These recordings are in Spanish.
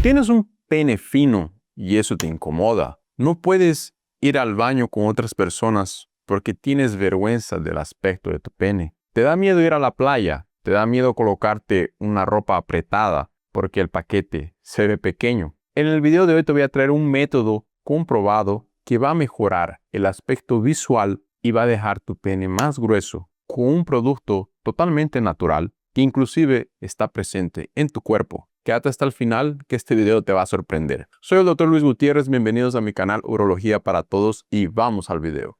Tienes un pene fino y eso te incomoda. No puedes ir al baño con otras personas porque tienes vergüenza del aspecto de tu pene. Te da miedo ir a la playa. Te da miedo colocarte una ropa apretada porque el paquete se ve pequeño. En el video de hoy te voy a traer un método comprobado que va a mejorar el aspecto visual y va a dejar tu pene más grueso con un producto totalmente natural que inclusive está presente en tu cuerpo. Quédate hasta el final que este video te va a sorprender. Soy el Dr. Luis Gutiérrez, bienvenidos a mi canal Urología para Todos y vamos al video.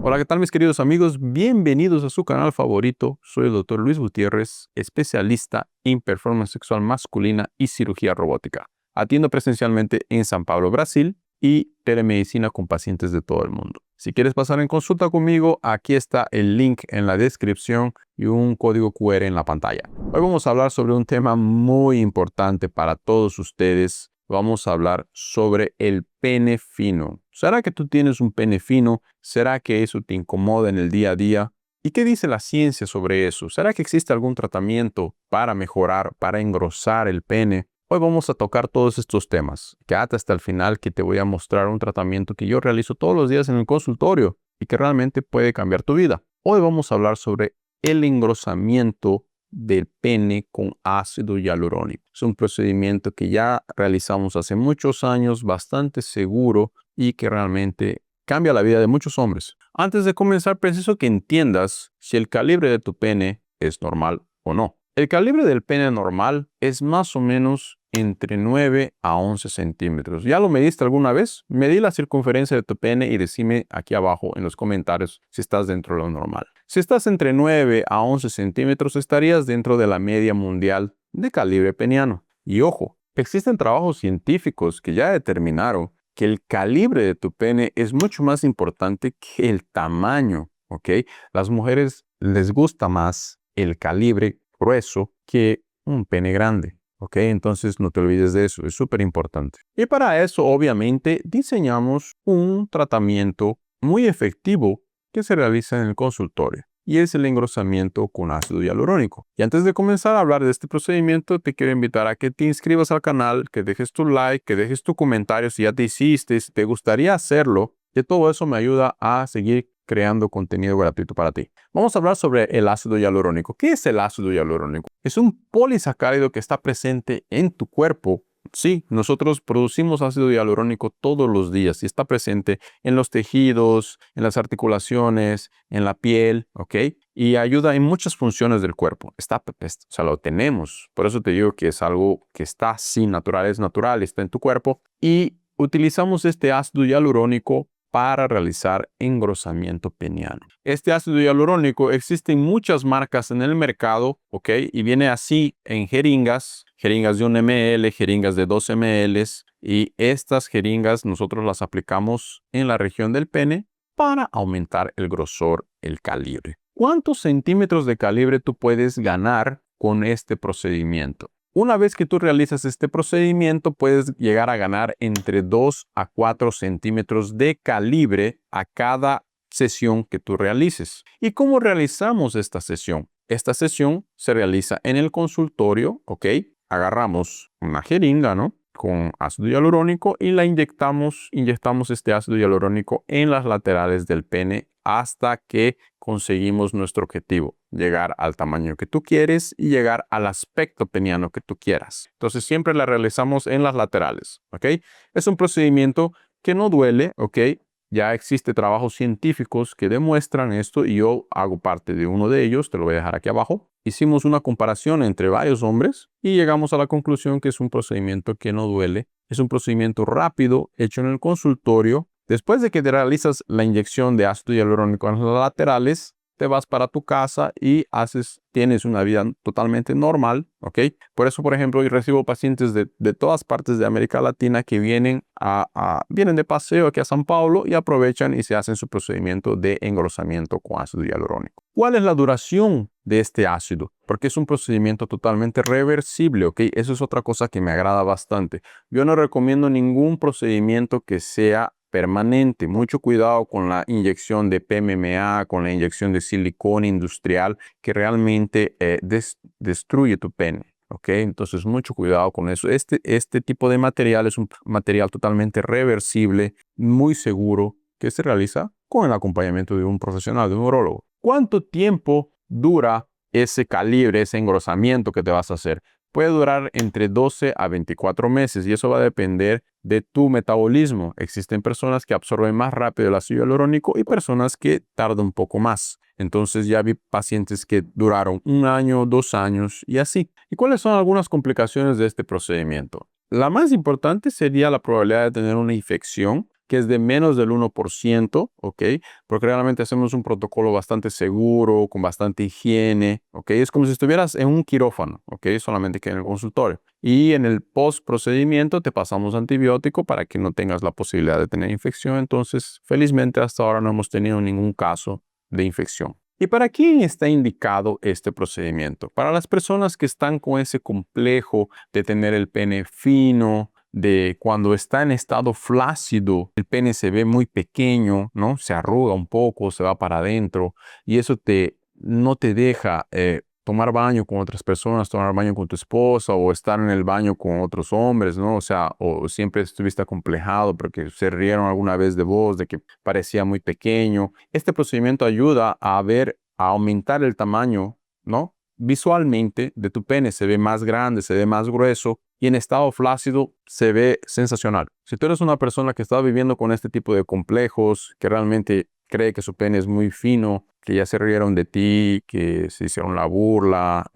Hola, ¿qué tal mis queridos amigos? Bienvenidos a su canal favorito. Soy el Dr. Luis Gutiérrez, especialista en performance sexual masculina y cirugía robótica. Atiendo presencialmente en San Pablo, Brasil y telemedicina con pacientes de todo el mundo. Si quieres pasar en consulta conmigo, aquí está el link en la descripción y un código QR en la pantalla. Hoy vamos a hablar sobre un tema muy importante para todos ustedes. Vamos a hablar sobre el pene fino. ¿Será que tú tienes un pene fino? ¿Será que eso te incomoda en el día a día? ¿Y qué dice la ciencia sobre eso? ¿Será que existe algún tratamiento para mejorar, para engrosar el pene? Hoy vamos a tocar todos estos temas. Quédate hasta el final que te voy a mostrar un tratamiento que yo realizo todos los días en el consultorio y que realmente puede cambiar tu vida. Hoy vamos a hablar sobre el engrosamiento del pene con ácido hialurónico. Es un procedimiento que ya realizamos hace muchos años, bastante seguro y que realmente cambia la vida de muchos hombres. Antes de comenzar, preciso que entiendas si el calibre de tu pene es normal o no. El calibre del pene normal es más o menos entre 9 a 11 centímetros. ¿Ya lo mediste alguna vez? Medí la circunferencia de tu pene y decime aquí abajo en los comentarios si estás dentro de lo normal. Si estás entre 9 a 11 centímetros, estarías dentro de la media mundial de calibre peniano. Y ojo, existen trabajos científicos que ya determinaron que el calibre de tu pene es mucho más importante que el tamaño, ¿ok? Las mujeres les gusta más el calibre grueso que un pene grande, ¿ok? Entonces no te olvides de eso, es súper importante. Y para eso, obviamente, diseñamos un tratamiento muy efectivo que se realiza en el consultorio y es el engrosamiento con ácido hialurónico. Y antes de comenzar a hablar de este procedimiento, te quiero invitar a que te inscribas al canal, que dejes tu like, que dejes tu comentario si ya te hiciste, si te gustaría hacerlo, que todo eso me ayuda a seguir creando contenido gratuito para ti. Vamos a hablar sobre el ácido hialurónico. ¿Qué es el ácido hialurónico? Es un polisacárido que está presente en tu cuerpo. Sí, nosotros producimos ácido hialurónico todos los días y está presente en los tejidos, en las articulaciones, en la piel, ¿ok? Y ayuda en muchas funciones del cuerpo. O sea, lo tenemos. Por eso te digo que es algo que está así natural, es natural, está en tu cuerpo. Y utilizamos este ácido hialurónico para realizar engrosamiento peniano. Este ácido hialurónico existen muchas marcas en el mercado, ¿ok? Y viene así en jeringas de 1 ml, jeringas de 2 ml, y estas jeringas nosotros las aplicamos en la región del pene para aumentar el grosor, el calibre. ¿Cuántos centímetros de calibre tú puedes ganar con este procedimiento? Una vez que tú realizas este procedimiento, puedes llegar a ganar entre 2 a 4 centímetros de calibre a cada sesión que tú realices. ¿Y cómo realizamos esta sesión? Esta sesión se realiza en el consultorio, ¿ok? Agarramos una jeringa, ¿no? Con ácido hialurónico y la inyectamos este ácido hialurónico en las laterales del pene hasta que conseguimos nuestro objetivo, llegar al tamaño que tú quieres y llegar al aspecto peniano que tú quieras. Entonces siempre la realizamos en las laterales, ¿ok? Es un procedimiento que no duele, ¿ok? Ya existen trabajos científicos que demuestran esto y yo hago parte de uno de ellos, te lo voy a dejar aquí abajo. Hicimos una comparación entre varios hombres y llegamos a la conclusión que es un procedimiento que no duele. Es un procedimiento rápido, hecho en el consultorio. Después de que te realizas la inyección de ácido hialurónico en las laterales, te vas para tu casa y tienes una vida totalmente normal, ¿ok? Por eso, por ejemplo, yo recibo pacientes de todas partes de América Latina que vienen de paseo aquí a San Pablo y aprovechan y se hacen su procedimiento de engrosamiento con ácido hialurónico. ¿Cuál es la duración de este ácido? Porque es un procedimiento totalmente reversible, ¿ok? Eso es otra cosa que me agrada bastante. Yo no recomiendo ningún procedimiento que sea permanente. Mucho cuidado con la inyección de PMMA, con la inyección de silicona industrial, que realmente destruye tu pene. ¿Ok? Entonces, mucho cuidado con eso. Este tipo de material es un material totalmente reversible, muy seguro, que se realiza con el acompañamiento de un profesional, de un urólogo. ¿Cuánto tiempo dura ese calibre, ese engrosamiento que te vas a hacer? Puede durar entre 12 a 24 meses y eso va a depender de tu metabolismo. Existen personas que absorben más rápido el ácido hialurónico y personas que tardan un poco más. Entonces ya vi pacientes que duraron 1 año, 2 años y así. ¿Y cuáles son algunas complicaciones de este procedimiento? La más importante sería la probabilidad de tener una infección, que es de menos del 1%, ¿ok? Porque realmente hacemos un protocolo bastante seguro, con bastante higiene, ¿ok? Es como si estuvieras en un quirófano, ¿ok? Solamente que en el consultorio. Y en el post procedimiento te pasamos antibiótico para que no tengas la posibilidad de tener infección. Entonces, felizmente hasta ahora no hemos tenido ningún caso de infección. ¿Y para quién está indicado este procedimiento? Para las personas que están con ese complejo de tener el pene fino, de cuando está en estado flácido, el pene se ve muy pequeño, ¿no? Se arruga un poco, se va para adentro y eso no te deja tomar baño con otras personas, tomar baño con tu esposa o estar en el baño con otros hombres, ¿no? O sea, o siempre estuviste acomplejado porque se rieron alguna vez de vos, de que parecía muy pequeño. Este procedimiento ayuda a aumentar el tamaño, ¿no? Visualmente de tu pene se ve más grande, se ve más grueso y en estado flácido se ve sensacional. Si tú eres una persona que está viviendo con este tipo de complejos, que realmente cree que su pene es muy fino, que ya se rieron de ti, que se hicieron la burla,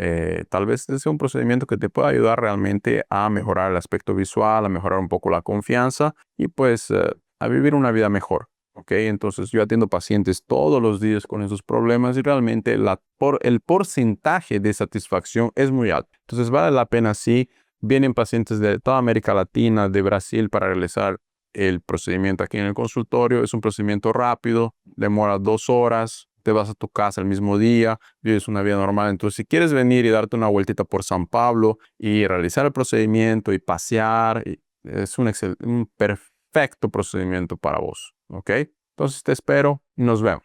tal vez sea un procedimiento que te pueda ayudar realmente a mejorar el aspecto visual, a mejorar un poco la confianza y pues a vivir una vida mejor. ¿Ok? Entonces yo atiendo pacientes todos los días con esos problemas y realmente el porcentaje de satisfacción es muy alto. Entonces vale la pena, sí. Vienen pacientes de toda América Latina, de Brasil, para realizar el procedimiento aquí en el consultorio. Es un procedimiento rápido, demora 2 horas, te vas a tu casa el mismo día, vives una vida normal. Entonces, si quieres venir y darte una vueltita por San Pablo y realizar el procedimiento y pasear, es un perfecto procedimiento para vos. ¿Ok? Entonces, te espero y nos vemos.